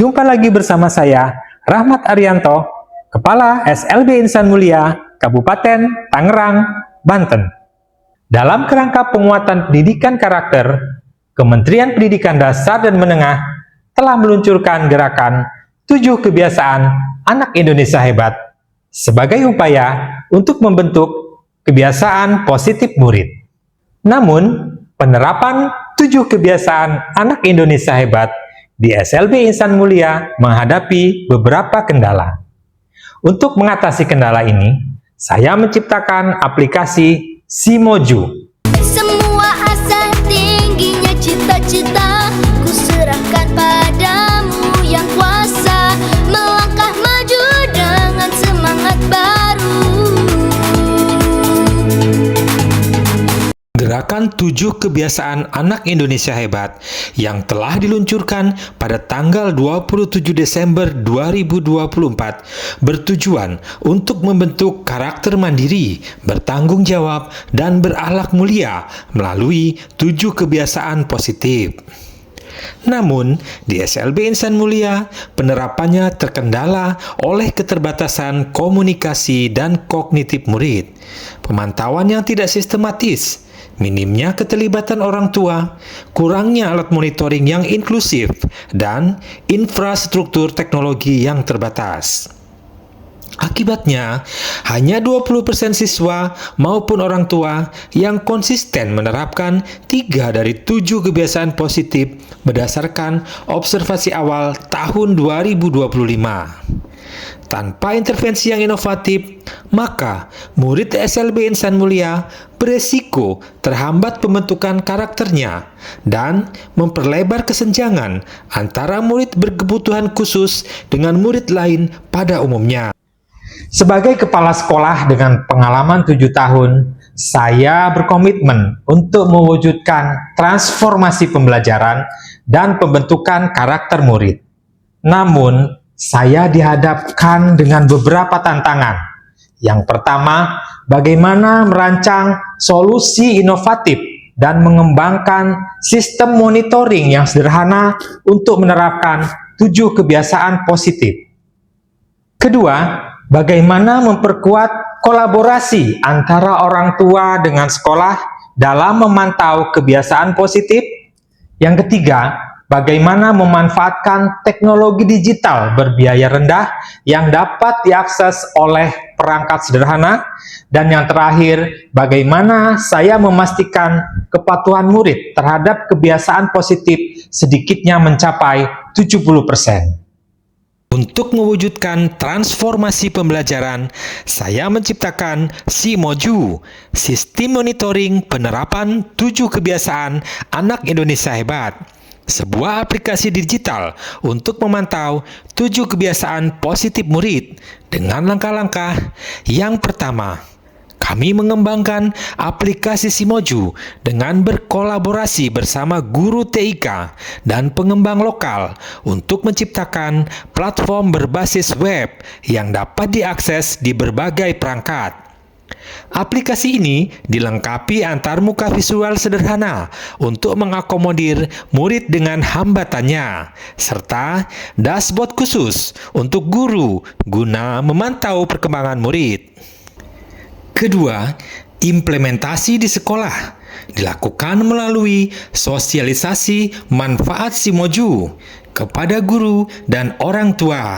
Jumpa lagi bersama saya, Rahmat Arianto, Kepala SLB Insan Mulia, Kabupaten Tangerang, Banten. Dalam kerangka penguatan pendidikan karakter, Kementerian Pendidikan Dasar dan Menengah telah meluncurkan gerakan 7 Kebiasaan Anak Indonesia Hebat sebagai upaya untuk membentuk kebiasaan positif murid. Namun, penerapan 7 Kebiasaan Anak Indonesia Hebat di SLB Insan Mulia menghadapi beberapa kendala. Untuk mengatasi kendala ini, saya menciptakan aplikasi Simoju. Semua asa tingginya cita-cita, ku serahkan padamu yang kuasa, melangkah maju dengan semangat baru. Gerakan 7 Kebiasaan Anak Indonesia Hebat yang telah diluncurkan pada tanggal 27 Desember 2024 bertujuan untuk membentuk karakter mandiri, bertanggung jawab, dan berakhlak mulia melalui 7 kebiasaan positif. Namun, di SLB Insan Mulia, penerapannya terkendala oleh keterbatasan komunikasi dan kognitif murid, pemantauan yang tidak sistematis, minimnya keterlibatan orang tua, kurangnya alat monitoring yang inklusif, dan infrastruktur teknologi yang terbatas. Akibatnya, hanya 20% siswa maupun orang tua yang konsisten menerapkan 3 dari 7 kebiasaan positif berdasarkan observasi awal tahun 2025. Tanpa intervensi yang inovatif, maka murid SLB Insan Mulia beresiko terhambat pembentukan karakternya dan memperlebar kesenjangan antara murid berkebutuhan khusus dengan murid lain pada umumnya. Sebagai kepala sekolah dengan pengalaman 7 tahun, saya berkomitmen untuk mewujudkan transformasi pembelajaran dan pembentukan karakter murid. Namun, saya dihadapkan dengan beberapa tantangan. Yang pertama, bagaimana merancang solusi inovatif dan mengembangkan sistem monitoring yang sederhana untuk menerapkan 7 kebiasaan positif. Kedua, bagaimana memperkuat kolaborasi antara orang tua dengan sekolah dalam memantau kebiasaan positif. Yang ketiga, bagaimana memanfaatkan teknologi digital berbiaya rendah yang dapat diakses oleh perangkat sederhana. Dan yang terakhir, bagaimana saya memastikan kepatuhan murid terhadap kebiasaan positif sedikitnya mencapai 70%. Untuk mewujudkan transformasi pembelajaran, saya menciptakan Simoju, sistem monitoring penerapan 7 kebiasaan anak Indonesia hebat. Sebuah aplikasi digital untuk memantau 7 kebiasaan positif murid dengan langkah-langkah. Yang pertama, kami mengembangkan aplikasi Simoju dengan berkolaborasi bersama guru TIK dan pengembang lokal untuk menciptakan platform berbasis web yang dapat diakses di berbagai perangkat. Aplikasi ini dilengkapi antarmuka visual sederhana untuk mengakomodir murid dengan hambatannya, serta dashboard khusus untuk guru guna memantau perkembangan murid. Kedua, implementasi di sekolah dilakukan melalui sosialisasi manfaat Simoju kepada guru dan orang tua,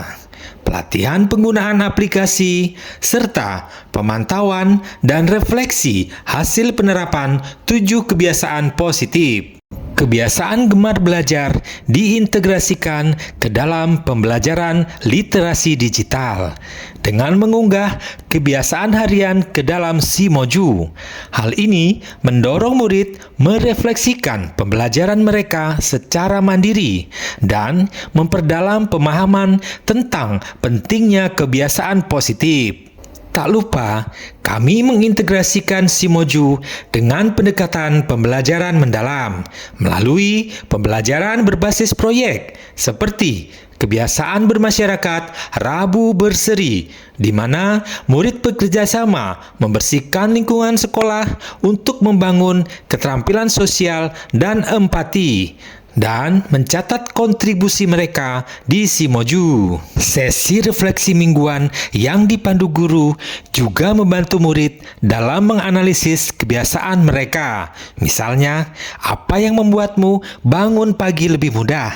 pelatihan penggunaan aplikasi, serta pemantauan dan refleksi hasil penerapan 7 kebiasaan positif. Kebiasaan gemar belajar diintegrasikan ke dalam pembelajaran literasi digital dengan mengunggah kebiasaan harian ke dalam Simoju. Hal ini mendorong murid merefleksikan pembelajaran mereka secara mandiri dan memperdalam pemahaman tentang pentingnya kebiasaan positif. Tak lupa, kami mengintegrasikan Simoju dengan pendekatan pembelajaran mendalam melalui pembelajaran berbasis proyek seperti kebiasaan bermasyarakat Rabu Berseri, di mana murid bekerja sama membersihkan lingkungan sekolah untuk membangun keterampilan sosial dan empati. dan mencatat kontribusi mereka di Simoju. Sesi refleksi mingguan yang dipandu guru juga membantu murid dalam menganalisis kebiasaan mereka. Misalnya, apa yang membuatmu bangun pagi lebih mudah?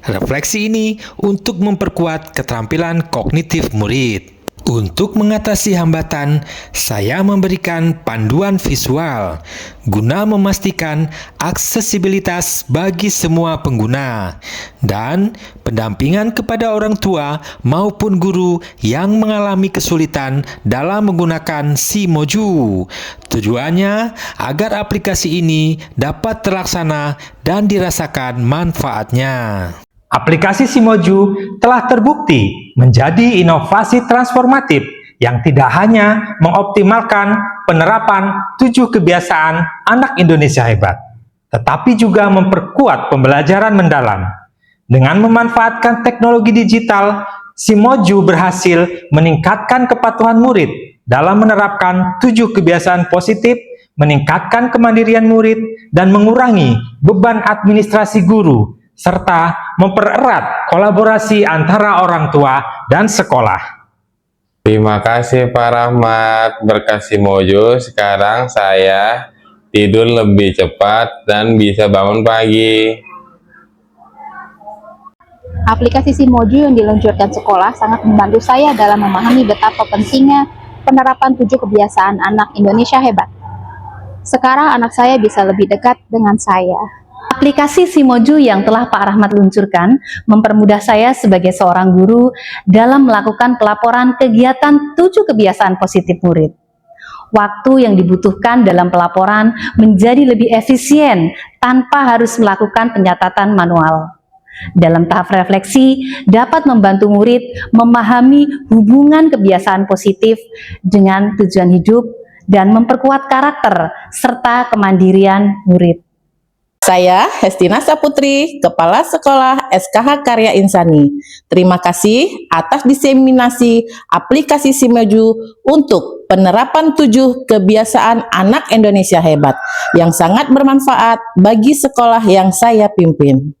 Refleksi ini untuk memperkuat keterampilan kognitif murid. Untuk mengatasi hambatan, saya memberikan panduan visual guna memastikan aksesibilitas bagi semua pengguna dan pendampingan kepada orang tua maupun guru yang mengalami kesulitan dalam menggunakan Simoju. Tujuannya agar aplikasi ini dapat terlaksana dan dirasakan manfaatnya. Aplikasi Simoju telah terbukti menjadi inovasi transformatif yang tidak hanya mengoptimalkan penerapan 7 kebiasaan anak Indonesia hebat, tetapi juga memperkuat pembelajaran mendalam. Dengan memanfaatkan teknologi digital, Simoju berhasil meningkatkan kepatuhan murid dalam menerapkan 7 kebiasaan positif, meningkatkan kemandirian murid, dan mengurangi beban administrasi guru, serta mempererat kolaborasi antara orang tua dan sekolah. Terima kasih Pak Rahmat. Berkat Simoju, sekarang saya tidur lebih cepat dan bisa bangun pagi. Aplikasi Simoju yang diluncurkan sekolah sangat membantu saya dalam memahami betapa pentingnya penerapan 7 kebiasaan anak Indonesia hebat. Sekarang anak saya bisa lebih dekat dengan saya. Aplikasi Simoju yang telah Pak Rahmat luncurkan mempermudah saya sebagai seorang guru dalam melakukan pelaporan kegiatan 7 kebiasaan positif murid. Waktu yang dibutuhkan dalam pelaporan menjadi lebih efisien tanpa harus melakukan pencatatan manual. Dalam tahap refleksi dapat membantu murid memahami hubungan kebiasaan positif dengan tujuan hidup dan memperkuat karakter serta kemandirian murid. Saya Hestina Saputri, Kepala Sekolah SKH Karya Insani. Terima kasih atas diseminasi aplikasi Simoju untuk penerapan 7 kebiasaan anak Indonesia hebat yang sangat bermanfaat bagi sekolah yang saya pimpin.